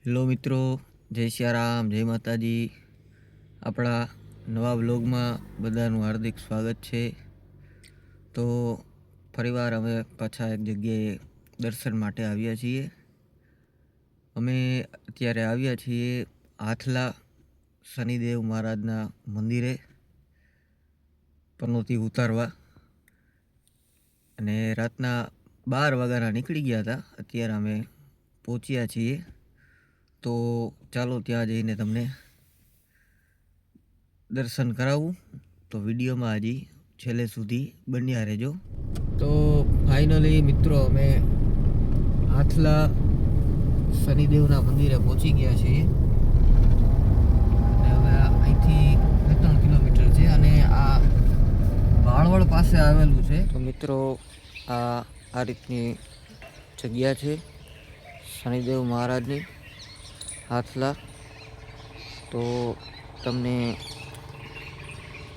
Hello મિત્રો, જય સિયારામ, જય માતાજી. આપણા નવા વ્લોગમાં બધાનું હાર્દિક સ્વાગત છે. તો ફરીવાર અમે પાછા એક જગ્યાએ દર્શન માટે આવ્યા છીએ. અમે અત્યારે આવ્યા છીએ હાથલા શનિદેવ મહારાજના મંદિરે પનોતી ઉતારવા, અને રાતના 12 વાગ્યાના નીકળી ગયા હતા. અત્યારે અમે પહોંચ્યા છીએ. તો ચાલો ત્યાં જઈને તમને દર્શન કરાવું. તો વિડીયોમાં હજી છેલ્લે સુધી બન્યા રહેજો. તો ફાઇનલી મિત્રો અમે હાથલા શનિદેવના મંદિરે પહોંચી ગયા છીએ. અને હવે અહીંથી 3 કિલોમીટર છે અને આ ભાણવડ પાસે આવેલું છે. તો મિત્રો આ રીતની જગ્યા છે શનિદેવ મહારાજની હાથલા. તો તમને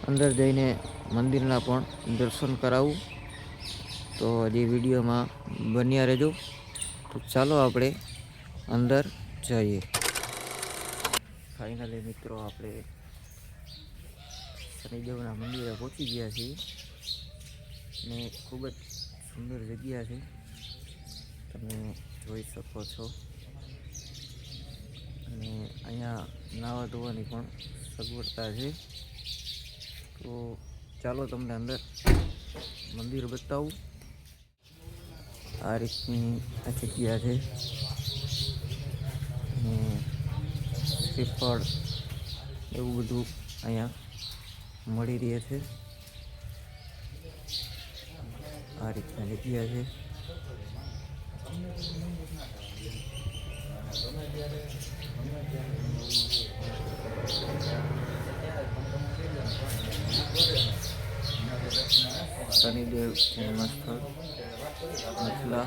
અંદર જઈને મંદિરના પણ દર્શન કરાવું. તો હજી વિડીયોમાં બન્યા રહેજો. તો ચાલો આપણે અંદર જઈએ. ફાઇનલી મિત્રો આપણે શનિદેવના મંદિરે પહોંચી ગયા છીએ ને ખૂબ જ સુંદર જગ્યા છે, તમે જોઈ શકો છો. અને અહીંયા નાવા ધોવાની પણ સગવડતા છે. તો ચાલો તમને અંદર મંદિર બતાવું. આ રીતની આ જગ્યા છે અને શ્રીફળ એવું બધું અહીંયા મળી રહે છે. આ રીતના જગ્યા છે. શનિદેવ જન્મસ્થળ હાથલા.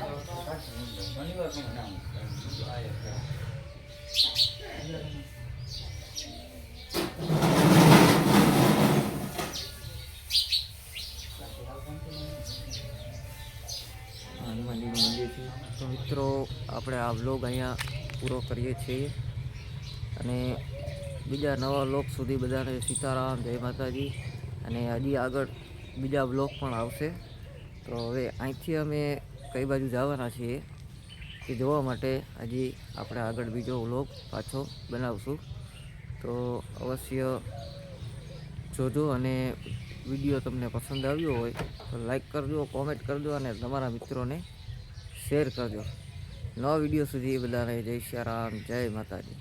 હનુમાનજીનું મંદિર છે. તો મિત્રો આપણે આ વ્લોગ અહીંયા પૂરો કરીએ છીએ અને બીજા નવા વ્લોગ સુધી બધાને સીતારામ, જય માતાજી. અને હજી આગળ બીજા વ્લોગ પણ આવશે. તો હવે અહીંથી અમે કઈ બાજુ જવાના છીએ એ જોવા માટે હજી આપણે આગળ બીજો વ્લોગ પાછો બનાવશું. તો અવશ્ય જોજો અને વિડીયો તમને પસંદ આવ્યો હોય તો લાઈક કરજો, કોમેન્ટ કરજો અને તમારા મિત્રોને શેર કરજો. નવા વિડીયો સુધી બધાને જય સિયારામ, જય માતાજી.